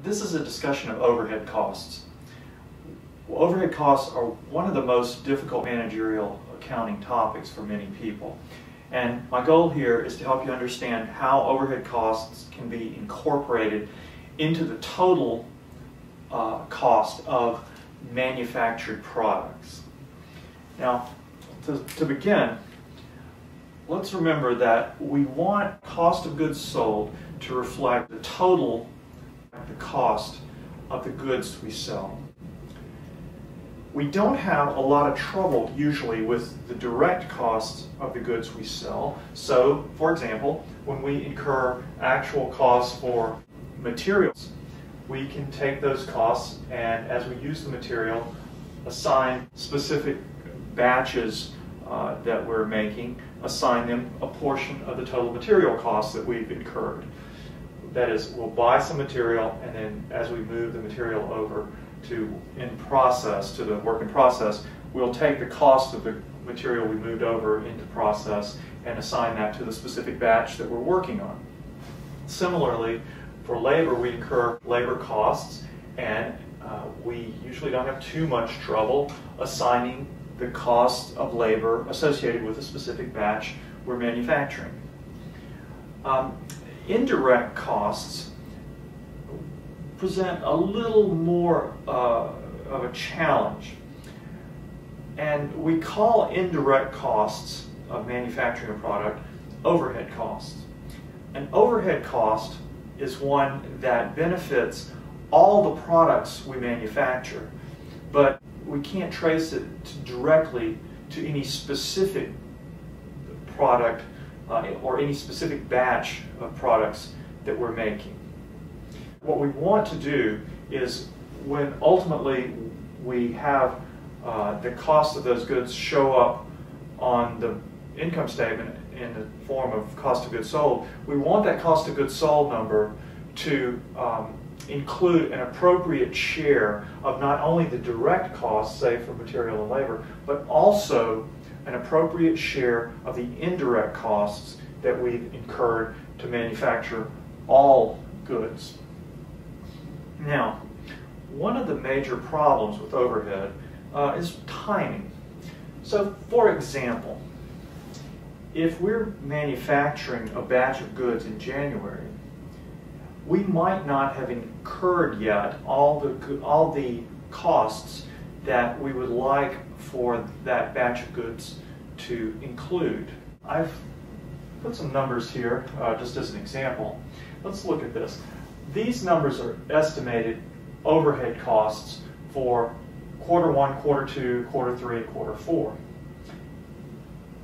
This is a discussion of overhead costs. Well, overhead costs are one of the most difficult managerial accounting topics for many people. And my goal here is to help you understand how overhead costs can be incorporated into the total cost of manufactured products. Now, to begin, let's remember that we want cost of goods sold to reflect the total cost of the goods we sell. We don't have a lot of trouble usually with the direct costs of the goods we sell. So, for example, when we incur actual costs for materials, we can take those costs and, as we use the material, assign specific batches that we're making, assign them a portion of the total material costs that we've incurred. That is, we'll buy some material, and then as we move the material over to the work in process, we'll take the cost of the material we moved over into process and assign that to the specific batch that we're working on. Similarly, for labor, we incur labor costs, and we usually don't have too much trouble assigning the cost of labor associated with a specific batch we're manufacturing. Indirect costs present a little more of a challenge, and we call indirect costs of manufacturing a product overhead costs. An overhead cost is one that benefits all the products we manufacture, but we can't trace it directly to any specific product or any specific batch of products that we're making. What we want to do is, when ultimately we have the cost of those goods show up on the income statement in the form of cost of goods sold, we want that cost of goods sold number to include an appropriate share of not only the direct costs, say for material and labor, but also an appropriate share of the indirect costs that we've incurred to manufacture all goods. Now, one of the major problems with overhead is timing. So, for example, if we're manufacturing a batch of goods in January, we might not have incurred yet all the costs that we would like for that batch of goods to include. I've put some numbers here just as an example. Let's look at this. These numbers are estimated overhead costs for quarter 1, quarter 2, quarter 3, quarter 4.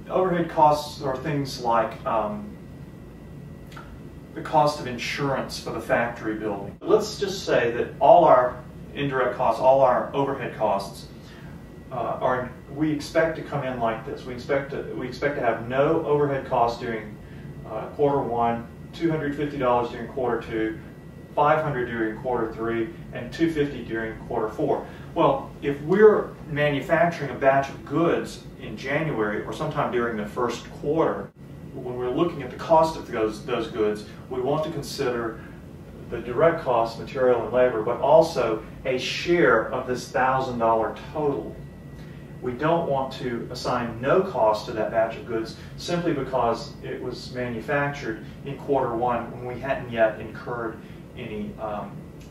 Overhead costs are things like the cost of insurance for the factory building. Let's just say that all our indirect costs, all our overhead costs, we expect to come in like this. We expect to have no overhead costs during quarter 1, $250 during quarter 2, $500 during quarter 3, and $250 during quarter 4. Well, if we're manufacturing a batch of goods in January or sometime during the first quarter, when we're looking at the cost of those goods, we want to consider the direct costs, material and labor, but also a share of this $1,000 total. We don't want to assign no cost to that batch of goods simply because it was manufactured in quarter 1 when we hadn't yet incurred any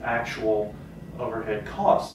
actual overhead costs.